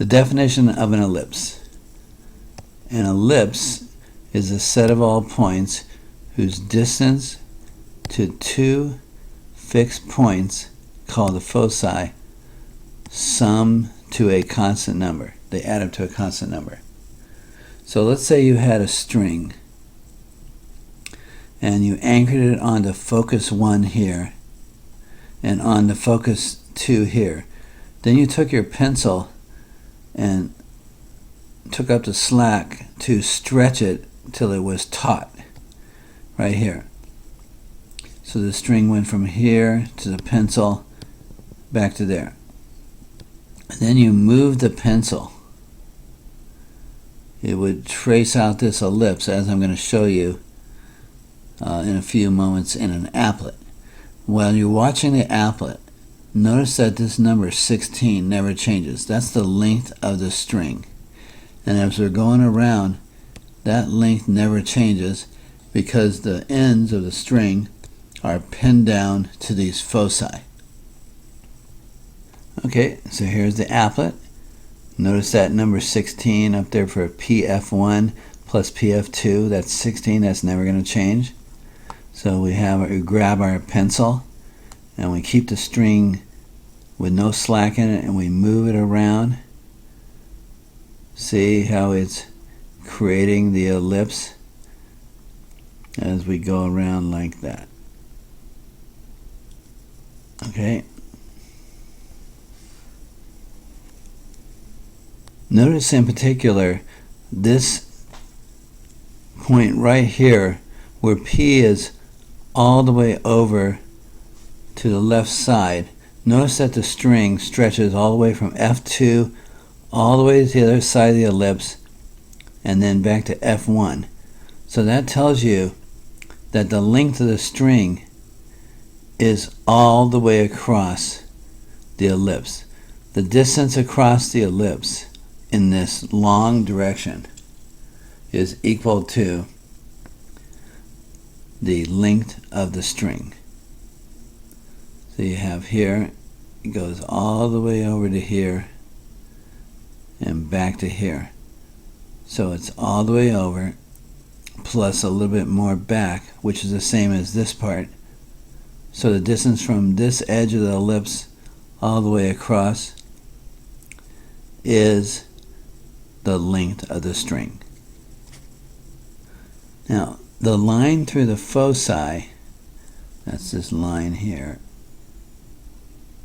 The definition of an ellipse. An ellipse is a set of all points whose distance to two fixed points, called the foci, sum to a constant number. They add up to a constant number. So let's say you had a string and you anchored it onto focus 1 here and onto focus 2 here. Then you took your pencil and took up the slack to stretch it till it was taut right here. So the string went from here to the pencil back to there. And then you move the pencil. It would trace out this ellipse, as I'm going to show you in a few moments in an applet. While you're watching the applet, notice that this number 16 never changes. That's the length of the string. And as we're going around, that length never changes because the ends of the string are pinned down to these foci. Okay, so here's the applet. Notice that number 16 up there for PF1 plus PF2. That's 16. That's never going to change. So we grab our pencil and we keep the string with no slack in it and we move it around. See how it's creating the ellipse as we go around like that. Okay. Notice in particular this point right here where P is all the way over to the left side. Notice that the string stretches all the way from F2 all the way to the other side of the ellipse and then back to F1. So that tells you that the length of the string is all the way across the ellipse. The distance across the ellipse in this long direction is equal to the length of the string. So you have here, it goes all the way over to here and back to here. So it's all the way over plus a little bit more back, which is the same as this part. So the distance from this edge of the ellipse all the way across is the length of the string. Now, the line through the foci, that's this line here,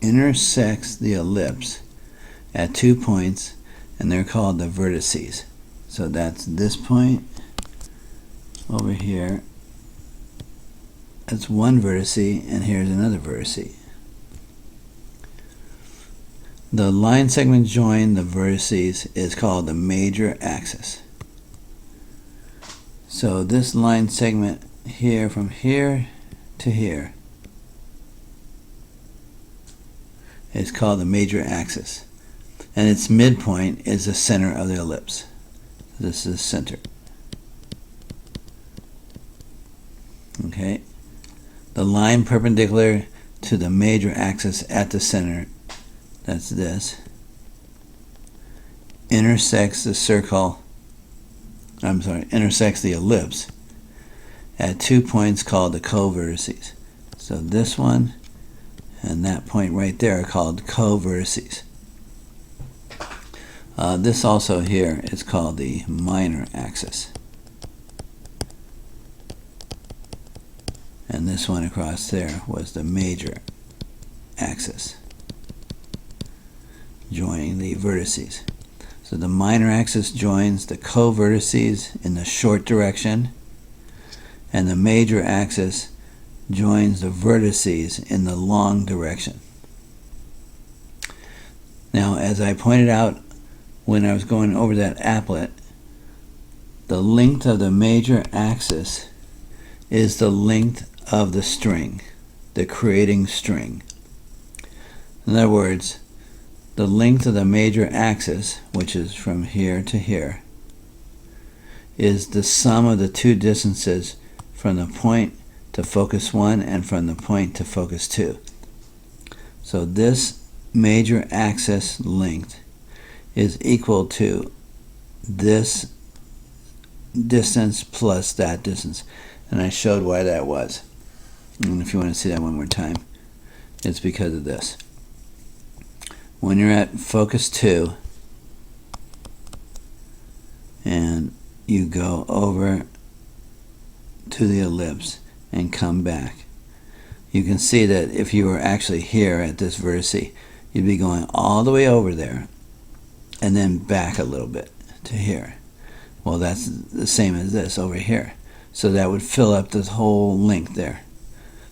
intersects the ellipse at 2 points, and they're called the vertices. So that's this point over here. That's one vertice, and here's another vertice. The line segment joining the vertices is called the major axis. So this line segment here from here to here is called the major axis. And its midpoint is the center of the ellipse. This is the center. Okay. The line perpendicular to the major axis at the center, that's this, intersects the ellipse at 2 points called the co-vertices. So this one and that point right there are called co-vertices. This also here is called the minor axis. And this one across there was the major axis joining the vertices. So the minor axis joins the co-vertices in the short direction, and the major axis joins the vertices in the long direction. Now, as I pointed out when I was going over that applet, the length of the major axis is the length of the string, the creating string. In other words, the length of the major axis, which is from here to here, is the sum of the two distances from the point to focus 1 and from the point to focus 2. So this major axis length is equal to this distance plus that distance. And I showed why that was. And if you want to see that one more time, it's because of this. When you're at focus 2 and you go over to the ellipse and come back, you can see that if you were actually here at this vertice, you'd be going all the way over there and then back a little bit to here. Well, that's the same as this over here. So that would fill up this whole length there.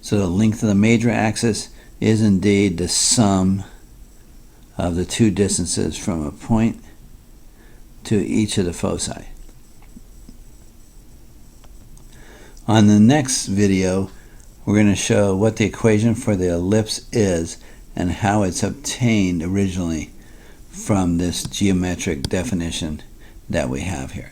So the length of the major axis is indeed the sum of the two distances from a point to each of the foci. On the next video, we're going to show what the equation for the ellipse is and how it's obtained originally from this geometric definition that we have here.